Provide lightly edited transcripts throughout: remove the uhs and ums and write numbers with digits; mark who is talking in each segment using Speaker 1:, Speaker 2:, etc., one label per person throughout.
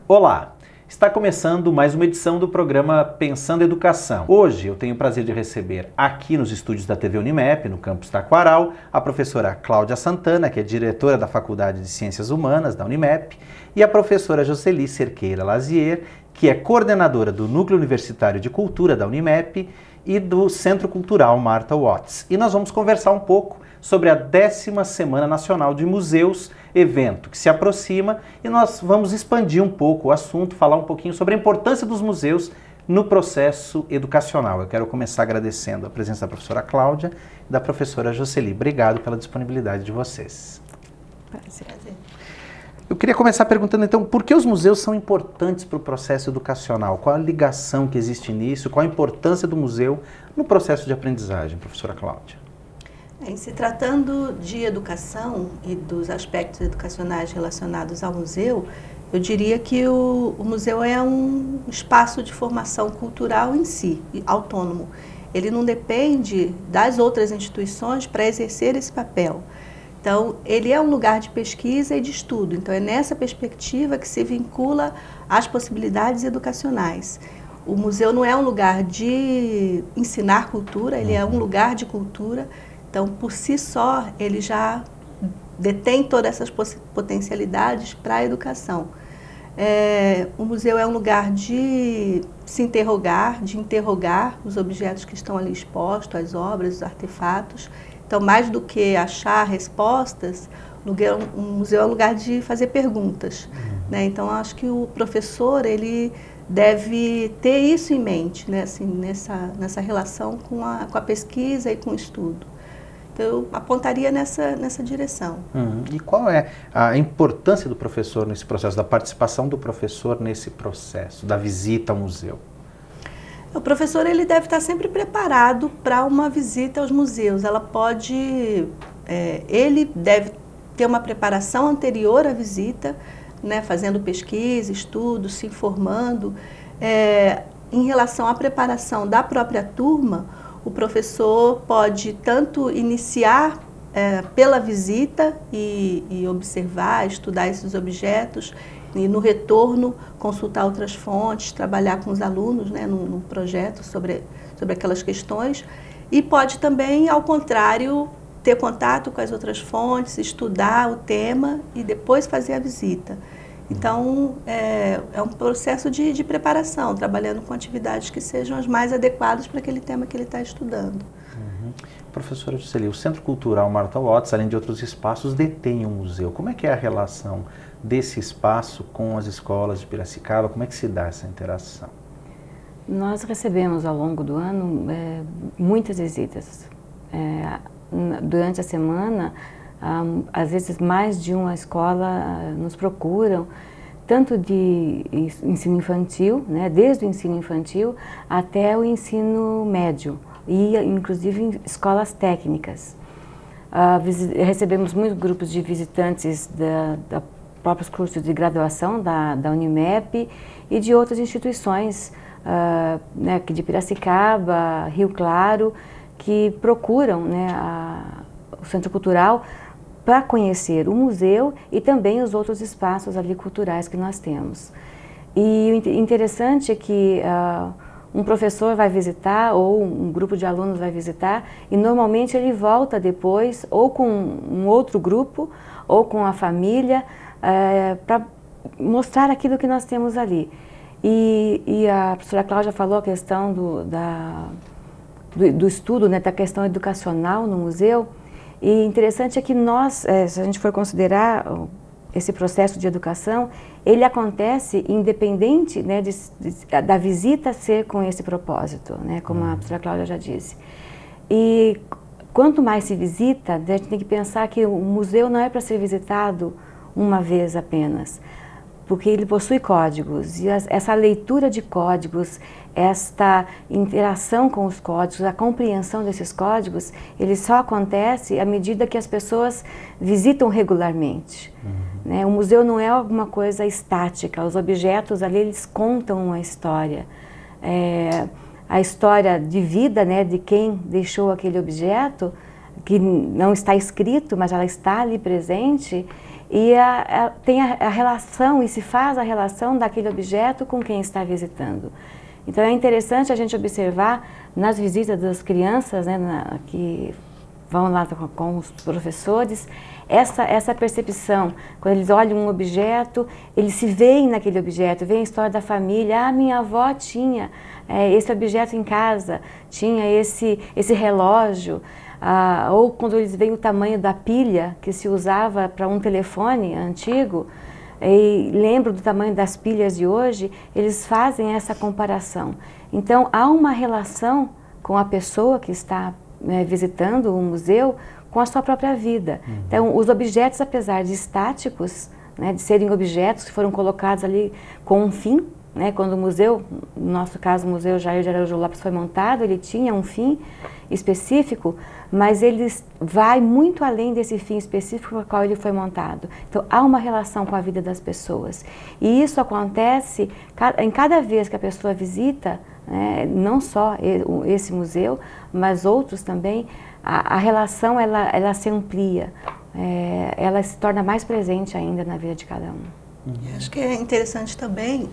Speaker 1: Olá! Está começando mais uma edição do programa Pensando Educação. Hoje eu tenho o prazer de receber aqui nos estúdios da TV Unimep, no campus Taquaral, a professora Cláudia Santana, que é diretora da Faculdade de Ciências Humanas da Unimep, e a professora Jocely Cerqueira Lazier, que é coordenadora do Núcleo Universitário de Cultura da Unimep e do Centro Cultural Martha Watts. E nós vamos conversar um pouco sobre a 10ª Semana Nacional de Museus, evento que se aproxima, e nós vamos expandir um pouco o assunto, falar um pouquinho sobre a importância dos museus no processo educacional. Eu quero começar agradecendo a presença da professora Cláudia e da professora Jocely. Obrigado pela disponibilidade de vocês.
Speaker 2: Prazer.
Speaker 1: Eu queria começar perguntando, então, por que os museus são importantes para o processo educacional? Qual a ligação que existe nisso? Qual a importância do museu no processo de aprendizagem, professora Cláudia?
Speaker 2: Em se tratando de educação e dos aspectos educacionais relacionados ao museu, eu diria que o museu é um espaço de formação cultural em si, autônomo. Ele não depende das outras instituições para exercer esse papel. Então, ele é um lugar de pesquisa e de estudo. Então, é nessa perspectiva que se vincula às possibilidades educacionais. O museu não é um lugar de ensinar cultura, ele é um lugar de cultura. Então, por si só, ele já detém todas essas potencialidades para a educação. O museu é um lugar de se interrogar, de interrogar os objetos que estão ali expostos, as obras, os artefatos. Então, mais do que achar respostas, o museu é um lugar de fazer perguntas, né? Então, acho que o professor ele deve ter isso em mente, né? Assim, nessa relação com a pesquisa e com o estudo. Então, eu apontaria nessa direção.
Speaker 1: E qual é a importância do professor nesse processo, da participação do professor nesse processo, da visita ao museu?
Speaker 2: O professor ele deve estar sempre preparado para uma visita aos museus. Ele deve ter uma preparação anterior à visita, né, fazendo pesquisa, estudo, se informando. Em relação à preparação da própria turma, o professor pode tanto iniciar pela visita e observar, estudar esses objetos, e no retorno consultar outras fontes, trabalhar com os alunos, né, num projeto sobre aquelas questões, e pode também, ao contrário, ter contato com as outras fontes, estudar o tema e depois fazer a visita. Então, é um processo de preparação, trabalhando com atividades que sejam as mais adequadas para aquele tema que ele está estudando.
Speaker 1: Professora Jocely, o Centro Cultural Martha Watts, além de outros espaços, detém um museu. Como é que é a relação desse espaço com as escolas de Piracicaba? Como é que se dá essa interação?
Speaker 3: Nós recebemos ao longo do ano muitas visitas. Durante a semana, às vezes mais de uma escola nos procuram, tanto de ensino infantil, né, desde o ensino infantil até o ensino médio, e inclusive em escolas técnicas. Recebemos muitos grupos de visitantes da próprios cursos de graduação da Unimep e de outras instituições, né, de Piracicaba, Rio Claro, que procuram, né, o Centro Cultural para conhecer o museu e também os outros espaços ali culturais que nós temos. E o interessante é que um professor vai visitar ou um grupo de alunos vai visitar e normalmente ele volta depois ou com um outro grupo ou com a família para mostrar aquilo que nós temos ali. E a professora Cláudia falou a questão do estudo, né, da questão educacional no museu. E interessante é que nós, se a gente for considerar esse processo de educação, ele acontece independente, né, da visita ser com esse propósito, né, como a professora Cláudia já disse. E quanto mais se visita, a gente tem que pensar que o museu não é para ser visitado uma vez apenas, porque ele possui códigos, e essa leitura de códigos, esta interação com os códigos, a compreensão desses códigos, ele só acontece à medida que as pessoas visitam regularmente. Né? O museu não é alguma coisa estática, os objetos ali eles contam uma história. A história de vida, né, de quem deixou aquele objeto, que não está escrito, mas ela está ali presente, e tem a relação, e se faz a relação daquele objeto com quem está visitando. Então é interessante a gente observar nas visitas das crianças, né, que vão lá com os professores, essa percepção. Quando eles olham um objeto, eles se veem naquele objeto, veem a história da família. Ah, minha avó tinha esse objeto em casa, tinha esse relógio. Ou quando eles veem o tamanho da pilha que se usava para um telefone antigo, e lembram do tamanho das pilhas de hoje, eles fazem essa comparação. Então há uma relação com a pessoa que está visitando o museu com a sua própria vida. Então os objetos, apesar de estáticos, né, de serem objetos que foram colocados ali com um fim, né, quando o museu, no nosso caso o Museu Jair de Araújo Lopes foi montado, ele tinha um fim específico, mas ele vai muito além desse fim específico para o qual ele foi montado. Então há uma relação com a vida das pessoas, e isso acontece em cada vez que a pessoa visita, né, não só esse museu, mas outros também. A relação ela se amplia, ela se torna mais presente ainda na vida de cada um.
Speaker 2: Acho que é interessante também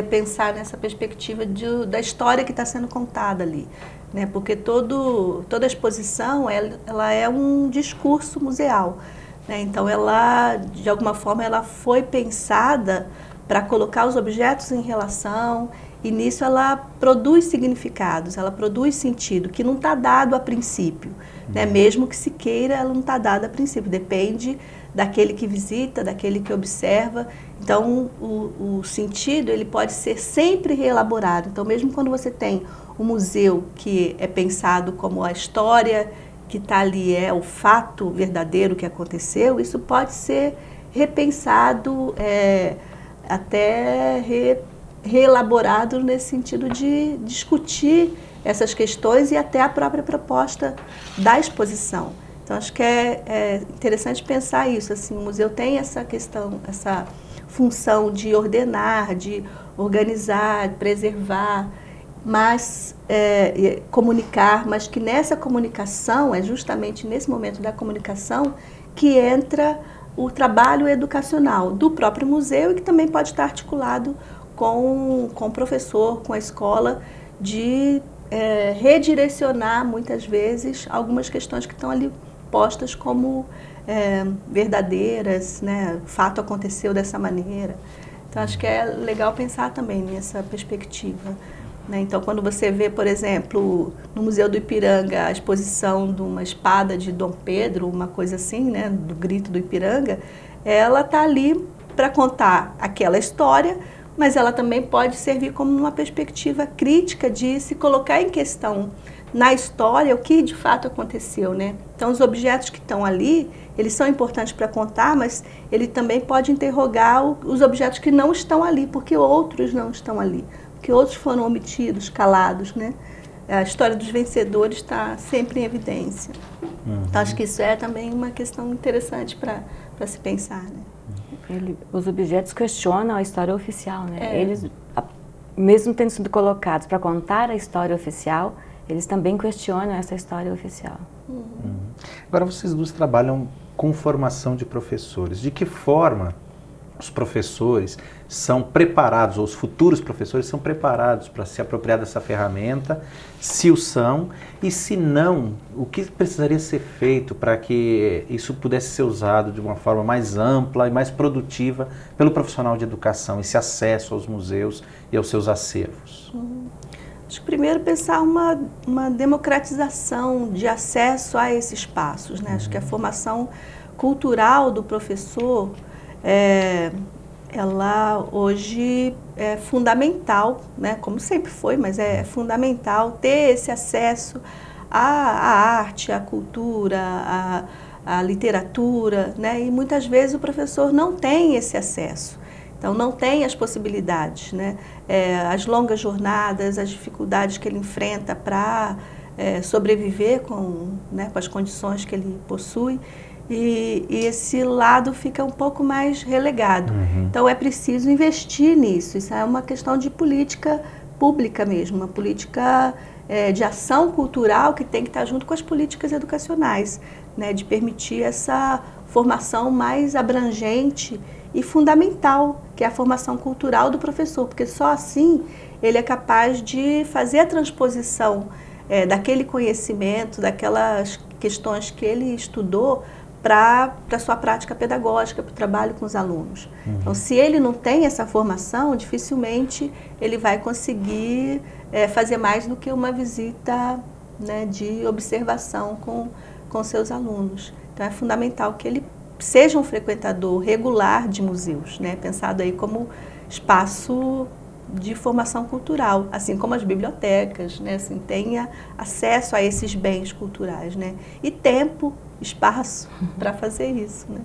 Speaker 2: pensar nessa perspectiva da história que está sendo contada ali, né? Porque toda exposição ela é um discurso museal, né? Então ela, de alguma forma, ela foi pensada para colocar os objetos em relação, e nisso ela produz significados, ela produz sentido, que não está dado a princípio, né? Mesmo que se queira, ela não está dada a princípio, depende daquele que visita, daquele que observa. Então o sentido ele pode ser sempre reelaborado. Então mesmo quando você tem um museu que é pensado como a história que está ali é o fato verdadeiro que aconteceu, isso pode ser repensado, até reelaborado nesse sentido de discutir essas questões e até a própria proposta da exposição. Então acho que é interessante pensar isso, assim, o museu tem essa questão, essa função de ordenar, de organizar, de preservar, mas comunicar, mas que nessa comunicação, é justamente nesse momento da comunicação que entra o trabalho educacional do próprio museu e que também pode estar articulado com o professor, com a escola, de redirecionar muitas vezes algumas questões que estão ali postas como verdadeiras, né? O fato aconteceu dessa maneira. Então acho que é legal pensar também nessa perspectiva, né? Então quando você vê, por exemplo, no Museu do Ipiranga a exposição de uma espada de Dom Pedro, uma coisa assim, né? Do Grito do Ipiranga, ela está ali para contar aquela história, mas ela também pode servir como uma perspectiva crítica de se colocar em questão na história o que de fato aconteceu, né? Então os objetos que estão ali, eles são importantes para contar, mas ele também pode interrogar os objetos que não estão ali, porque outros não estão ali, porque outros foram omitidos, calados, né? A história dos vencedores está sempre em evidência. Então acho que isso é também uma questão interessante para se pensar, né?
Speaker 3: Os objetos questionam a história oficial, né? Eles, mesmo tendo sido colocados para contar a história oficial, eles também questionam essa história oficial.
Speaker 1: Agora vocês duas trabalham com formação de professores. De que forma os professores são preparados, ou os futuros professores são preparados para se apropriar dessa ferramenta, se o são, e se não, o que precisaria ser feito para que isso pudesse ser usado de uma forma mais ampla e mais produtiva pelo profissional de educação, esse acesso aos museus e aos seus acervos?
Speaker 2: Acho que primeiro pensar uma democratização de acesso a esses espaços, né? Acho que a formação cultural do professor, ela hoje é fundamental, né? Como sempre foi, mas é fundamental ter esse acesso à arte, à cultura, à literatura, né? E muitas vezes o professor não tem esse acesso. Então, não tem as possibilidades, né? As longas jornadas, as dificuldades que ele enfrenta para sobreviver com as condições que ele possui, e esse lado fica um pouco mais relegado. Então, é preciso investir nisso. Isso é uma questão de política pública mesmo, uma política de ação cultural que tem que estar junto com as políticas educacionais, né? De permitir essa formação mais abrangente e fundamental, que é a formação cultural do professor, porque só assim ele é capaz de fazer a transposição daquele conhecimento, daquelas questões que ele estudou para a sua prática pedagógica, para o trabalho com os alunos. Então, se ele não tem essa formação, dificilmente ele vai conseguir fazer mais do que uma visita, né, de observação com seus alunos. Então, é fundamental que ele seja um frequentador regular de museus, né, pensado aí como espaço de formação cultural, assim como as bibliotecas, né, assim, tenha acesso a esses bens culturais, né, e tempo, espaço para fazer isso, né.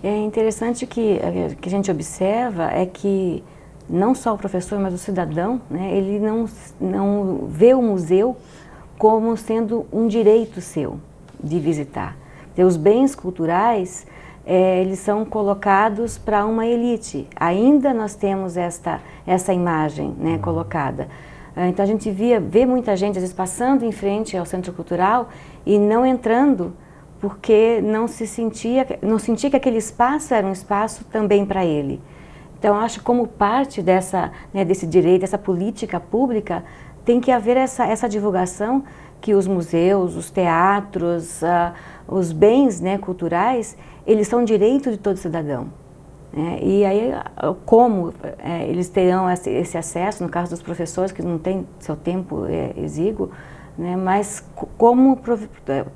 Speaker 3: É interessante que a gente observa é que não só o professor, mas o cidadão, né, ele não vê o museu como sendo um direito seu de visitar. Então, os bens culturais, eles são colocados para uma elite. Ainda nós temos essa imagem, né, colocada. Então a gente vê muita gente às vezes passando em frente ao centro cultural e não entrando porque não sentia que aquele espaço era um espaço também para ele. Então acho que como parte desse direito, dessa política pública, tem que haver essa divulgação que os museus, os teatros, os bens, né, culturais, eles são direito de todo cidadão. E aí, como eles terão esse acesso, no caso dos professores que não têm seu tempo exíguo, né, mas como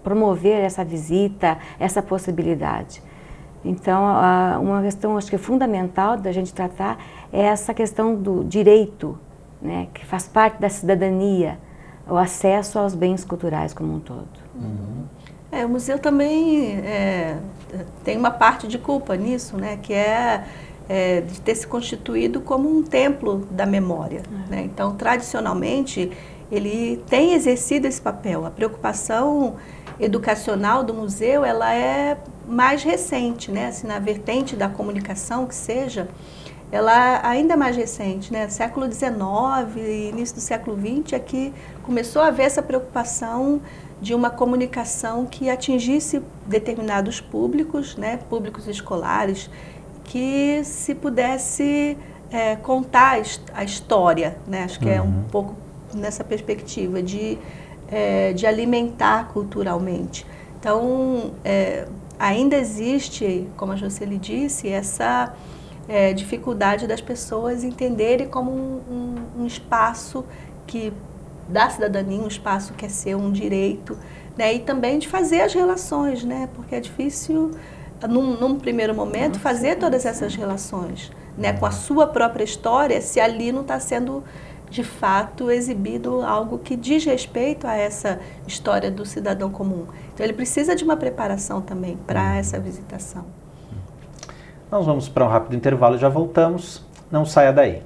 Speaker 3: promover essa visita, essa possibilidade. Então, uma questão, acho que fundamental da gente tratar é essa questão do direito, né, que faz parte da cidadania, o acesso aos bens culturais como um todo.
Speaker 2: O museu também tem uma parte de culpa nisso, né, que é de ter se constituído como um templo da memória. Né? Então, tradicionalmente, ele tem exercido esse papel. A preocupação educacional do museu, ela é mais recente, né, assim, na vertente da comunicação que seja, ela ainda é mais recente, né? Século XIX, início do século XX, é que começou a haver essa preocupação de uma comunicação que atingisse determinados públicos, né? Públicos escolares, que se pudesse contar a história, né? Acho que é um pouco nessa perspectiva de alimentar culturalmente. Então, ainda existe, como a Jocely disse, essa dificuldade das pessoas entenderem como um espaço que da cidadania, um espaço que é seu, um direito, né? E também de fazer as relações, né? Porque é difícil, num primeiro momento, fazer todas essas relações, né? Com a sua própria história, se ali não está sendo, de fato, exibido algo que diz respeito a essa história do cidadão comum. Então, ele precisa de uma preparação também para essa visitação.
Speaker 1: Nós vamos para um rápido intervalo e já voltamos. Não saia daí.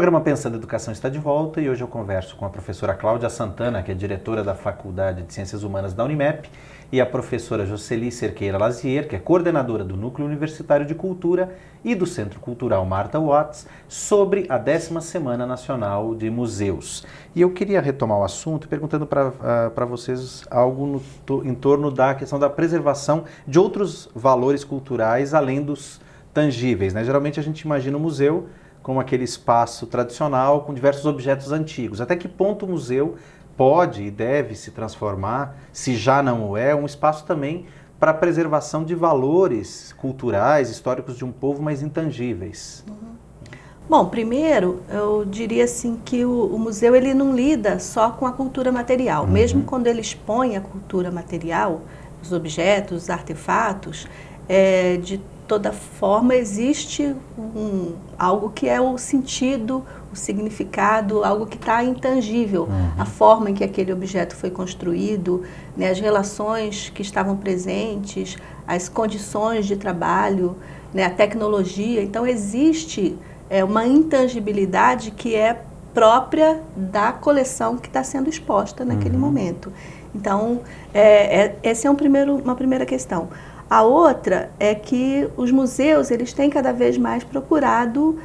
Speaker 1: programa Pensando Educação está de volta e hoje eu converso com a professora Cláudia Santana, que é diretora da Faculdade de Ciências Humanas da Unimep, e a professora Jocely Cerqueira Lazier, que é coordenadora do Núcleo Universitário de Cultura e do Centro Cultural Martha Watts, sobre a 10ª Semana Nacional de Museus. E eu queria retomar o assunto perguntando para vocês algo em torno da questão da preservação de outros valores culturais além dos tangíveis, né? Geralmente a gente imagina o museu como aquele espaço tradicional com diversos objetos antigos. Até que ponto o museu pode e deve se transformar, se já não o é, um espaço também para a preservação de valores culturais, históricos de um povo, mais intangíveis?
Speaker 2: Bom, primeiro, eu diria assim que o museu ele não lida só com a cultura material. Mesmo quando ele expõe a cultura material, os objetos, os artefatos, de toda forma existe algo que é o sentido, o significado, algo que está intangível. A forma em que aquele objeto foi construído, né, as relações que estavam presentes, as condições de trabalho, né, a tecnologia. Então existe uma intangibilidade que é própria da coleção que está sendo exposta naquele momento. Então, essa é uma primeira questão. A outra é que os museus eles têm cada vez mais procurado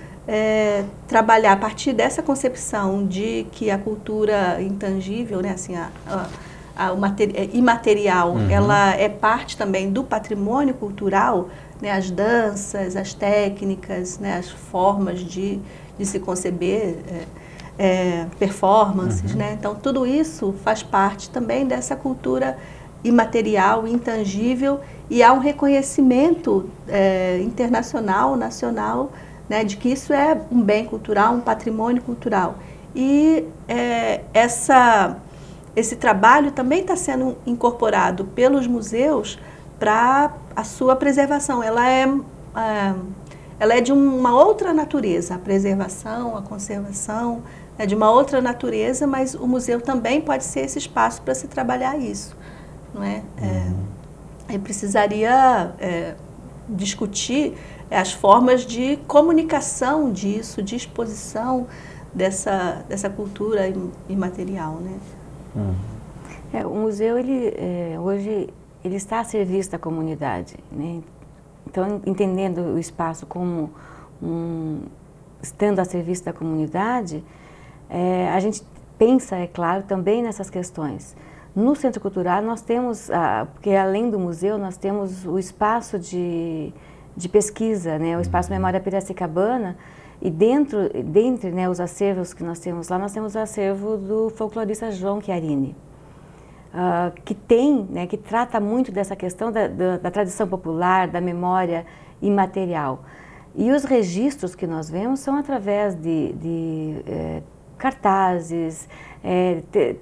Speaker 2: trabalhar a partir dessa concepção de que a cultura intangível, né, assim, imaterial, ela é parte também do patrimônio cultural, né, as danças, as técnicas, né, as formas de se conceber, performances, né? Então tudo isso faz parte também dessa cultura imaterial, intangível, e há um reconhecimento internacional, nacional, né, de que isso é um bem cultural, um patrimônio cultural. E esse trabalho também está sendo incorporado pelos museus para a sua preservação. Ela é de uma outra natureza, a preservação, a conservação é de uma outra natureza, mas o museu também pode ser esse espaço para se trabalhar isso. Não é? Aí precisaria discutir as formas de comunicação disso, de exposição dessa cultura imaterial, né?
Speaker 3: O museu hoje ele está a serviço da comunidade, né? Então, entendendo o espaço como estando a serviço da comunidade, a gente pensa, é claro, também nessas questões. No Centro Cultural nós temos, porque além do museu, nós temos o espaço de pesquisa, né, o Espaço Memória Piracicabana, e dentre né, os acervos que nós temos lá, nós temos o acervo do folclorista João Chiarini, que que trata muito dessa questão da tradição popular, da memória imaterial. E os registros que nós vemos são através de cartazes,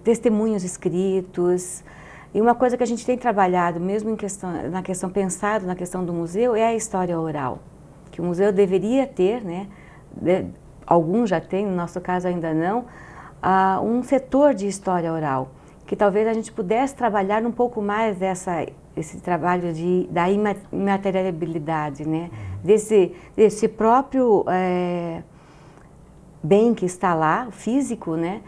Speaker 3: testemunhos escritos. E uma coisa que a gente tem trabalhado, mesmo pensado na questão do museu, é a história oral, que o museu deveria ter, né, alguns já têm, no nosso caso ainda não, um setor de história oral, que talvez a gente pudesse trabalhar um pouco mais esse trabalho da imaterialidade, né, desse próprio bem que está lá, físico, né?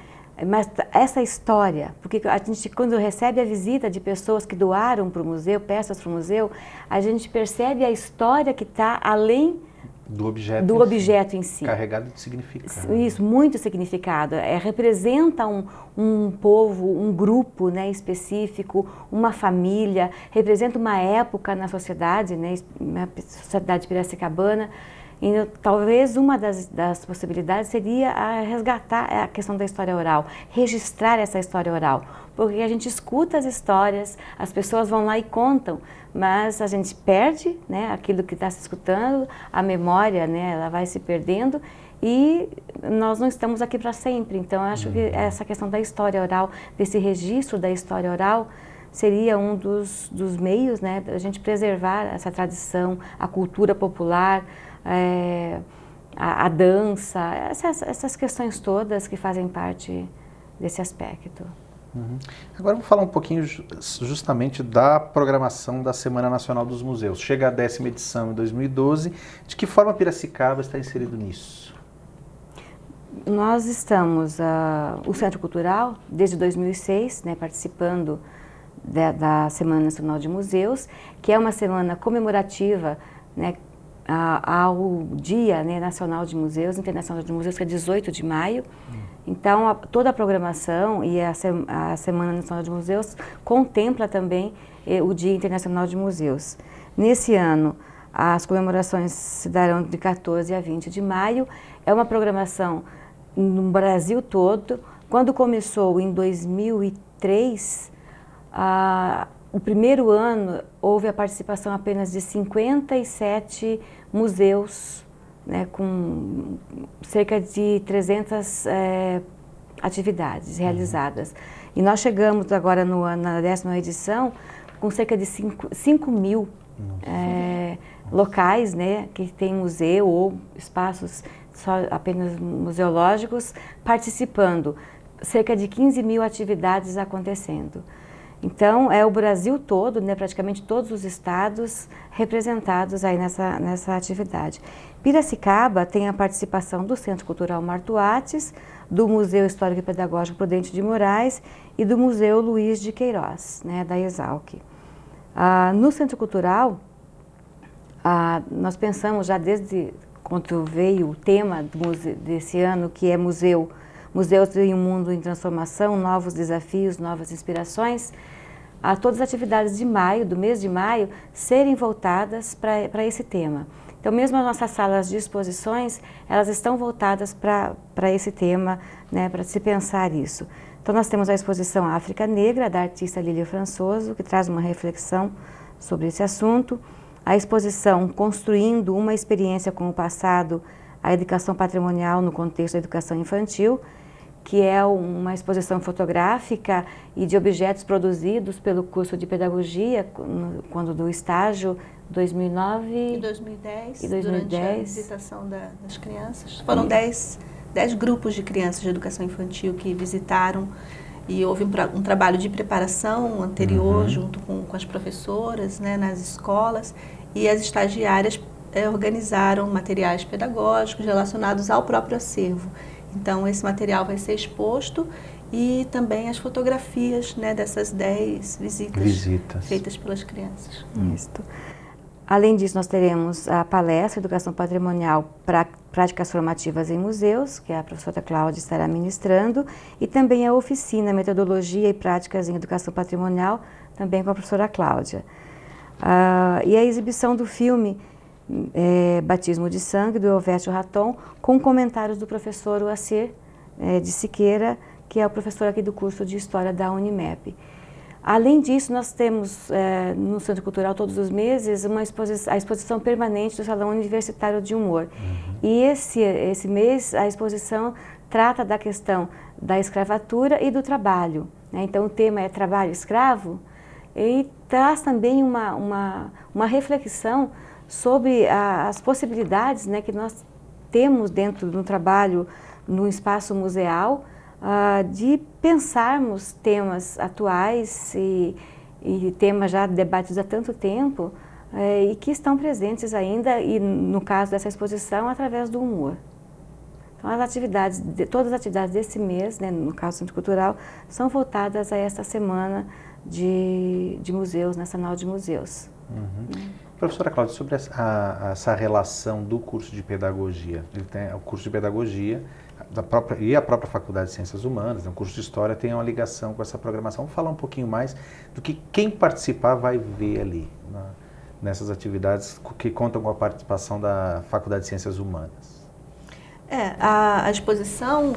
Speaker 3: Mas essa história, porque a gente, quando recebe a visita de pessoas que doaram para o museu, peças para o museu, a gente percebe a história que está além do objeto em si.
Speaker 1: Carregado de significado.
Speaker 3: Isso, muito significado. Representa um povo, um grupo, né, específico, uma família, representa uma época na sociedade, né, na sociedade piracicabana. E talvez uma das possibilidades seria resgatar a questão da história oral, registrar essa história oral, porque a gente escuta as histórias, as pessoas vão lá e contam, mas a gente perde, né, aquilo que está se escutando, a memória, né, ela vai se perdendo e nós não estamos aqui para sempre. Então eu acho que essa questão da história oral, desse registro da história oral, seria um dos meios, né, da gente preservar essa tradição, a cultura popular, a dança, essas questões todas que fazem parte desse aspecto.
Speaker 1: Agora vamos falar um pouquinho justamente da programação da Semana Nacional dos Museus. Chega a 10ª edição em 2012. De que forma Piracicaba está inserido nisso?
Speaker 3: Nós estamos, o Centro Cultural, desde 2006, né, participando da Semana Nacional de Museus, que é uma semana comemorativa, né, ao Dia, né, Nacional de Museus, Internacional de Museus, que é 18 de maio. Então, toda a programação e a Semana Nacional de Museus contempla também o Dia Internacional de Museus. Nesse ano, as comemorações se darão de 14 a 20 de maio. É uma programação no Brasil todo. Quando começou em 2003, o primeiro ano houve a participação apenas de 57 museus, né, com cerca de 300 atividades realizadas. E nós chegamos agora na 10ª edição com cerca de 5 mil locais, né, que tem museu ou espaços apenas museológicos participando, cerca de 15 mil atividades acontecendo. Então, é o Brasil todo, né, praticamente todos os estados representados aí nessa atividade. Piracicaba tem a participação do Centro Cultural Martuates, do Museu Histórico e Pedagógico Prudente de Moraes e do Museu Luiz de Queiroz, né, da Exalc. No Centro Cultural, nós pensamos já desde quando veio o tema desse ano, que é Museus em um Mundo em Transformação, Novos Desafios, Novas Inspirações, a todas as atividades de maio, do mês de maio, serem voltadas para esse tema. Então, mesmo as nossas salas de exposições, elas estão voltadas para esse tema, né, para se pensar isso. Então, nós temos a exposição África Negra, da artista Lília Françoso, que traz uma reflexão sobre esse assunto. A exposição Construindo uma Experiência com o Passado, a Educação Patrimonial no Contexto da Educação Infantil, que é uma exposição fotográfica e de objetos produzidos pelo curso de Pedagogia, quando do estágio 2009
Speaker 2: e 2010, durante a visitação das crianças. Foram 10 grupos de crianças de educação infantil que visitaram e houve um trabalho de preparação anterior junto com as professoras, né, nas escolas, e as estagiárias organizaram materiais pedagógicos relacionados ao próprio acervo. Então, esse material vai ser exposto e também as fotografias, né, dessas 10 visitas feitas pelas crianças.
Speaker 3: Isso. Além disso, nós teremos a palestra Educação Patrimonial para Práticas Formativas em Museus, que a professora Cláudia estará ministrando, e também a oficina Metodologia e Práticas em Educação Patrimonial, também com a professora Cláudia. E a exibição do filme Batismo de Sangue, do Elvésio Raton, com comentários do professor Oacir de Siqueira, que é o professor aqui do curso de História da Unimep. Além disso, nós temos no Centro Cultural todos os meses a exposição permanente do Salão Universitário de Humor. E esse mês a exposição trata da questão da escravatura e do trabalho, né? Então o tema é trabalho escravo e traz também uma reflexão sobre as possibilidades, né, que nós temos dentro do trabalho no espaço museal, de pensarmos temas atuais e temas já debatidos há tanto tempo e que estão presentes ainda, e no caso dessa exposição, através do humor. Então, todas as atividades desse mês, né, no caso do Centro Cultural, são voltadas a esta semana de museus, Nacional de Museus.
Speaker 1: Professora Cláudia, sobre essa relação do curso de pedagogia, o curso de pedagogia e a própria Faculdade de Ciências Humanas, né, o curso de História tem uma ligação com essa programação. Vamos falar um pouquinho mais do que quem participar vai ver ali, nessas atividades que contam com a participação da Faculdade de Ciências Humanas.
Speaker 2: A exposição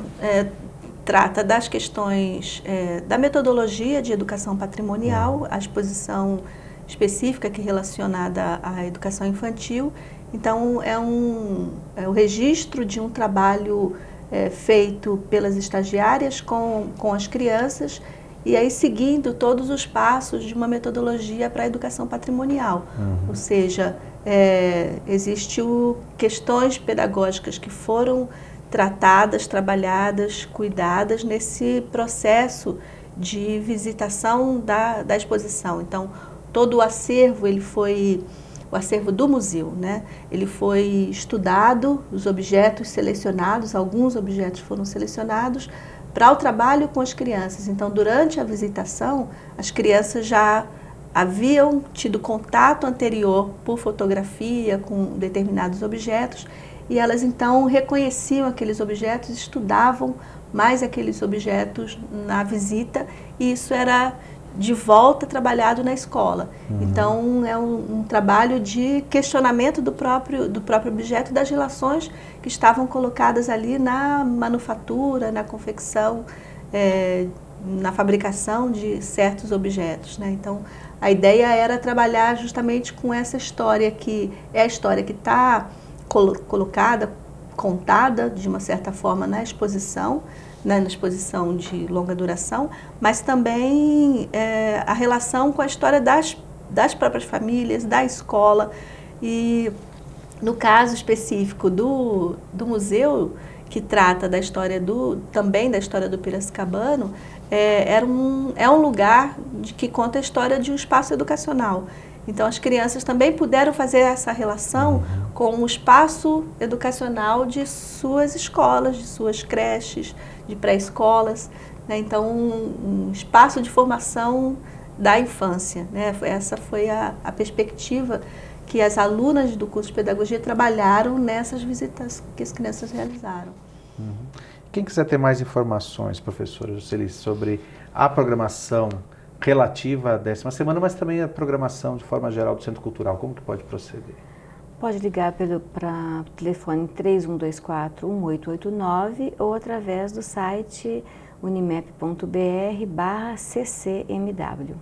Speaker 2: trata das questões da metodologia de educação patrimonial, a exposição específica que é relacionada à educação infantil. Então, é o registro de um trabalho feito pelas estagiárias com as crianças, e aí seguindo todos os passos de uma metodologia para a educação patrimonial. Ou seja, existem questões pedagógicas que foram tratadas, trabalhadas, cuidadas nesse processo de visitação da exposição. Então, todo o acervo ele foi o acervo do museu, né? Ele foi estudado, os objetos selecionados, alguns objetos foram selecionados para o trabalho com as crianças. Então, durante a visitação, as crianças já haviam tido contato anterior por fotografia com determinados objetos e elas então reconheciam aqueles objetos, estudavam mais aqueles objetos na visita e isso era de volta trabalhado na escola. Então é um trabalho de questionamento do próprio objeto, das relações que estavam colocadas ali na manufatura, na confecção, na fabricação de certos objetos, né? Então a ideia era trabalhar justamente com essa história que é a história que está colocada, contada de uma certa forma na exposição, né, na exposição de longa duração, mas também a relação com a história das próprias famílias, da escola. E no caso específico do museu, que trata da história também da história do Piracicabano, é um lugar que conta a história de um espaço educacional. Então as crianças também puderam fazer essa relação com o espaço educacional de suas escolas, de suas creches, de pré-escolas, né? Então um espaço de formação da infância, né? Essa foi a perspectiva que as alunas do curso de pedagogia trabalharam nessas visitas que as crianças realizaram.
Speaker 1: Quem quiser ter mais informações, professora Juscelie, sobre a programação relativa à 10ª semana, mas também a programação de forma geral do Centro Cultural, como que pode proceder?
Speaker 3: Pode ligar para o telefone 3124-1889 ou através do site unimep.br/ccmw.